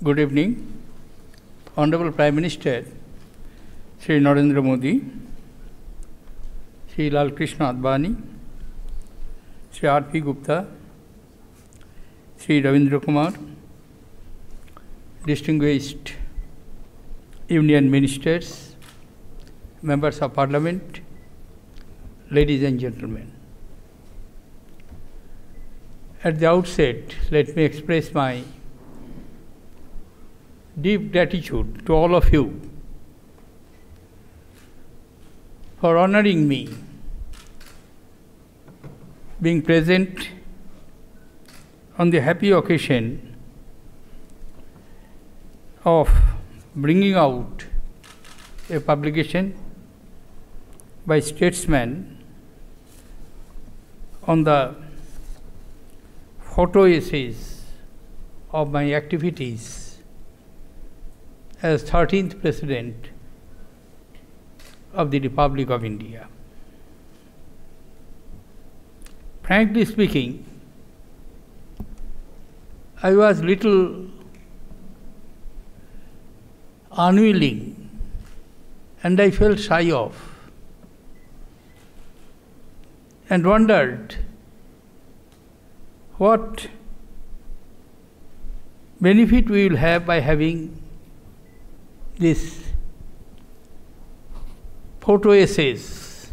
Good evening. Honorable Prime Minister, Shri Narendra Modi, Shri Lal Krishna Advani, Shri RP Gupta, Shri Ravindra Kumar, distinguished Union Ministers, Members of Parliament, ladies and gentlemen. At the outset, let me express my deep gratitude to all of you for honoring me being present on the happy occasion of bringing out a publication by Statesman on the photo essays of my activities as 13th President of the Republic of India. Frankly speaking, I was little unwilling and I felt shy of and wondered what benefit we will have by having this photo essays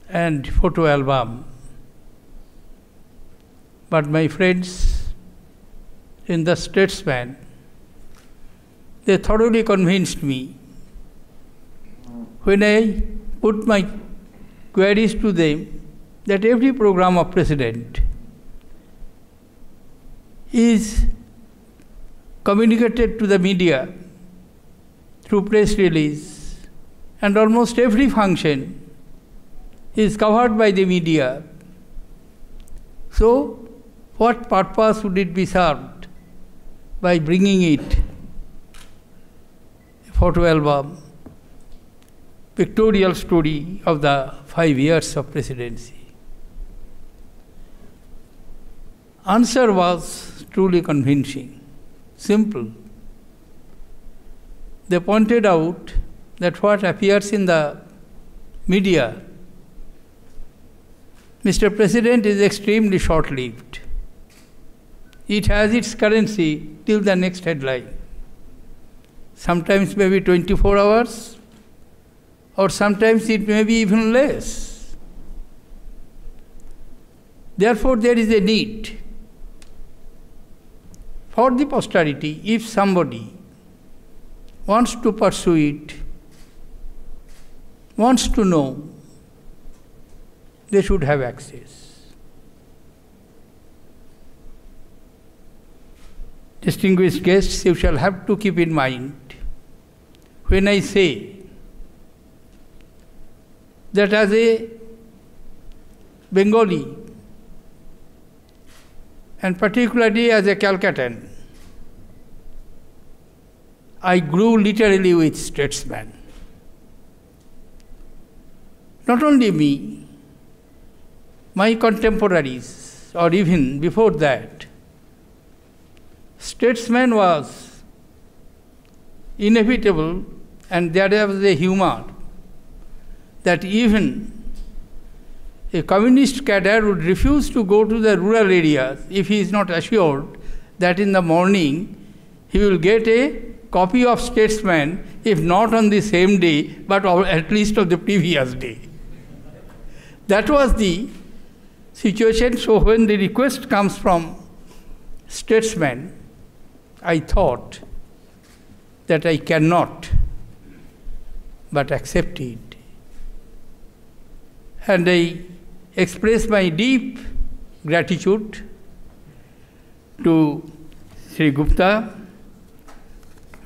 and photo album. But my friends in the Statesman, they thoroughly convinced me. When I put my queries to them, that every program of President is communicated to the media through press release, and almost every function is covered by the media. So, what purpose would it be served by bringing it a photo album, pictorial story of the 5 years of presidency? Answer was truly convincing, simple. They pointed out that what appears in the media, Mr. President, is extremely short-lived. It has its currency till the next headline. Sometimes maybe 24 hours, or sometimes it may be even less. Therefore, there is a need for the posterity, if somebody wants to pursue it, wants to know, they should have access. Distinguished guests, you shall have to keep in mind, when I say that as a Bengali, and particularly as a Calcuttan, I grew literally with Statesman. Not only me, my contemporaries, or even before that, Statesman was inevitable, and there was a humor that even a communist cadre would refuse to go to the rural areas if he is not assured that in the morning he will get a copy of Statesman, if not on the same day, but at least of the previous day. That was the situation. So when the request comes from Statesman, I thought that I cannot but accept it. And I express my deep gratitude to Shri Gupta,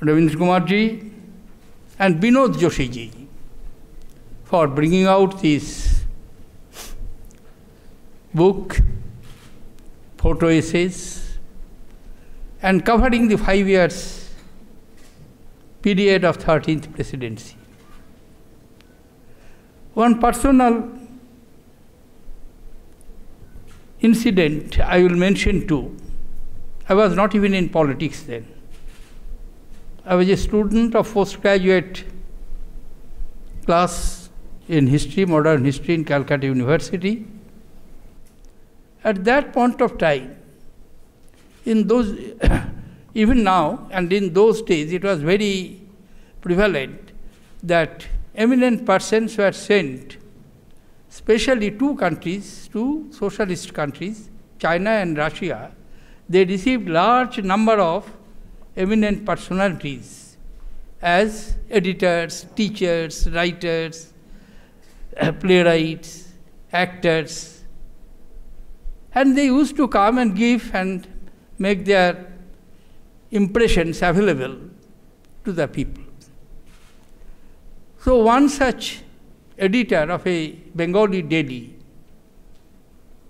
Ravindra Kumar ji, and Vinod Joshi ji for bringing out this book, photo essays, and covering the 5 years period of 13th presidency. One personal incident I will mention too. I was not even in politics then. I was a student of postgraduate class in history, modern history in Calcutta University. At that point of time, in those, even now and in those days, it was very prevalent that eminent persons were sent, especially two socialist countries, China and Russia. They received large number of eminent personalities as editors, teachers, writers, playwrights, actors. And they used to come and give and make their impressions available to the people. So one such editor of a Bengali daily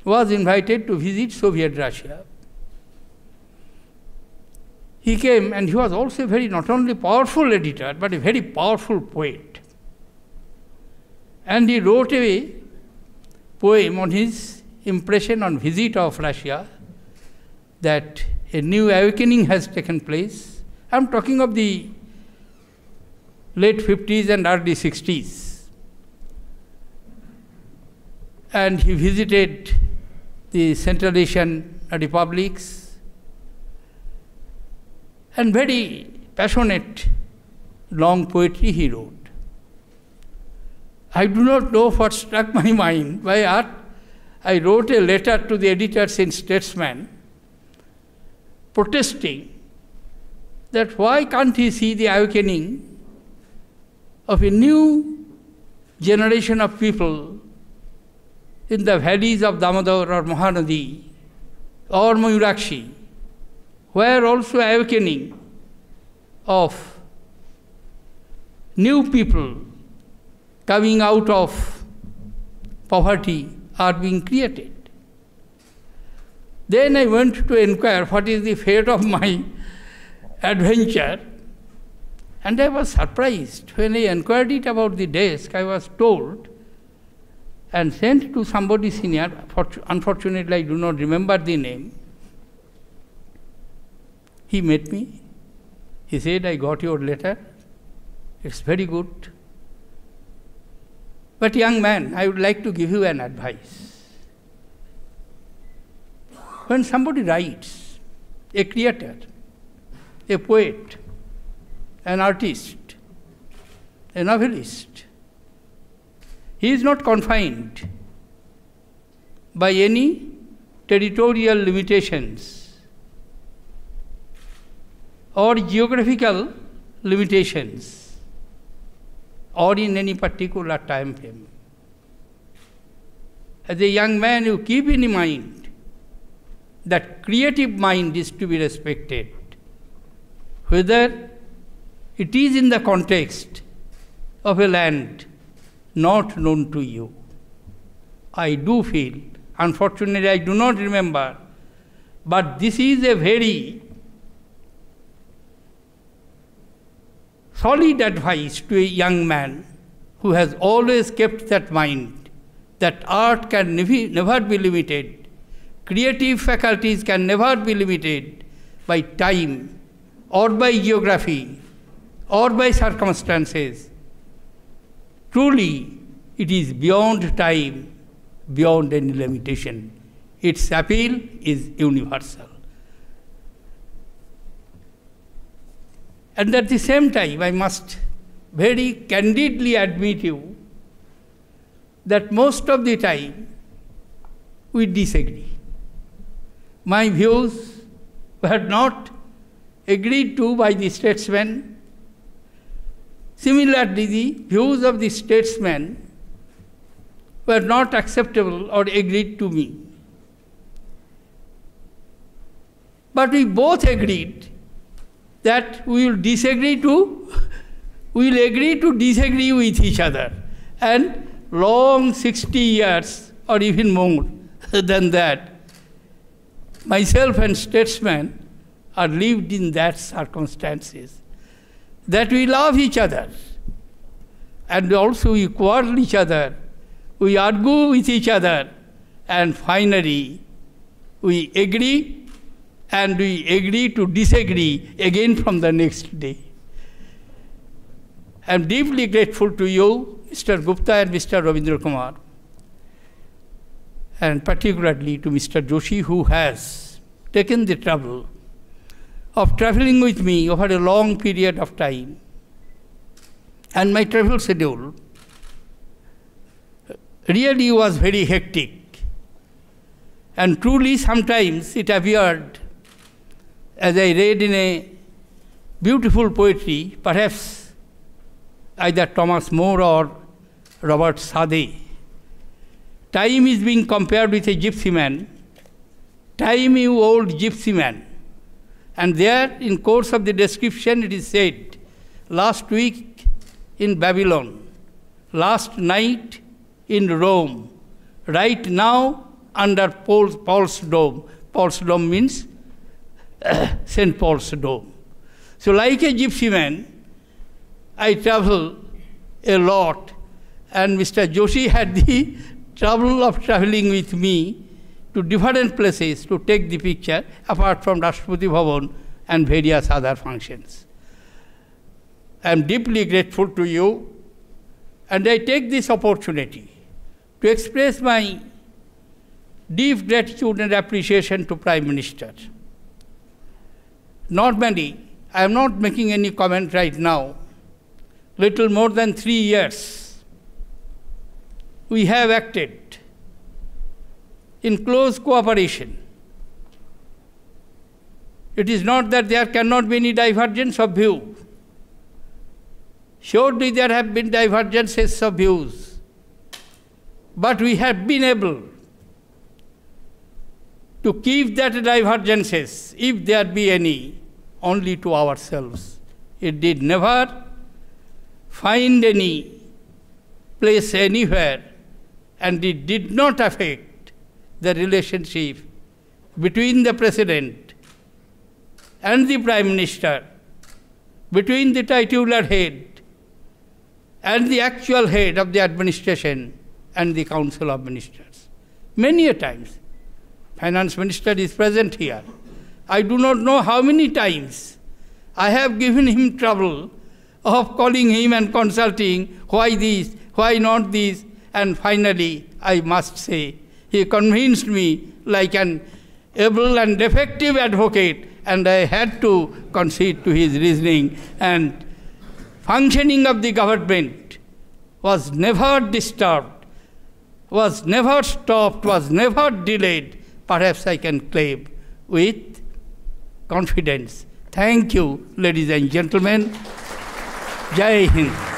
was invited to visit Soviet Russia. He came, and he was also a very not only powerful editor, but a very powerful poet. And he wrote a poem on his impression on visit of Russia, that a new awakening has taken place. I am talking of the late 50s and early 60s. And he visited the Central Asian republics, and very passionate, long poetry he wrote. I do not know what struck my mind. I wrote a letter to the editors in Statesman, protesting that why can't he see the awakening of a new generation of people in the valleys of Damodar or Mahanadi or Mayurakshi, where also awakening of new people coming out of poverty are being created. Then I went to inquire what is the fate of my adventure, and I was surprised. When I inquired it about the desk, I was told and sent to somebody senior, unfortunately I do not remember the name. He met me. He said, I got your letter. It's very good. But young man, I would like to give you an advice. When somebody writes, a creator, a poet, an artist, a novelist, he is not confined by any territorial limitations or geographical limitations, or in any particular time frame. As a young man, you keep in mind that creative mind is to be respected, whether it is in the context of a land not known to you. I do feel, unfortunately I do not remember, but this is a very solid advice to a young man who has always kept that mind, that art can never be limited, creative faculties can never be limited by time or by geography or by circumstances. Truly, it is beyond time, beyond any limitation. Its appeal is universal. And at the same time, I must very candidly admit you that most of the time we disagree. My views were not agreed to by the statesman. Similarly, the views of the statesman were not acceptable or agreed to me. But we both agreed that we will agree to disagree with each other. And long 60 years or even more than that, myself and statesman are lived in that circumstances, that we love each other and also we quarrel each other, we argue with each other, and finally we agree and we agree to disagree again from the next day. I am deeply grateful to you, Mr. Gupta and Mr. Ravindra Kumar, and particularly to Mr. Joshi, who has taken the trouble of traveling with me over a long period of time. And my travel schedule really was very hectic. And truly sometimes it appeared, as I read in a beautiful poetry, perhaps either Thomas More or Robert Sade, time is being compared with a gypsy man. Time, you old gypsy man. And there, in course of the description, it is said, last week in Babylon, last night in Rome, right now under Paul's dome. Paul's dome means St. Paul's dome. So like a gypsy man, I travel a lot, and Mr. Joshi had the trouble of traveling with me to different places to take the picture, apart from Rashtrapati Bhavan and various other functions. I am deeply grateful to you, and I take this opportunity to express my deep gratitude and appreciation to Prime Minister. Normally, I am not making any comment right now. Little more than 3 years, we have acted in close cooperation. It is not that there cannot be any divergence of view. Surely there have been divergences of views, but we have been able to keep that divergences, if there be any, only to ourselves. It did never find any place anywhere, and it did not affect the relationship between the President and the Prime Minister, between the titular head and the actual head of the administration and the Council of Ministers. Many a times, Finance Minister is present here. I do not know how many times I have given him trouble of calling him and consulting, why this, why not this, and finally, I must say, he convinced me like an able and effective advocate, and I had to concede to his reasoning, and functioning of the government was never disturbed, was never stopped, was never delayed, perhaps I can claim with confidence. Thank you, ladies and gentlemen. Jai Hind.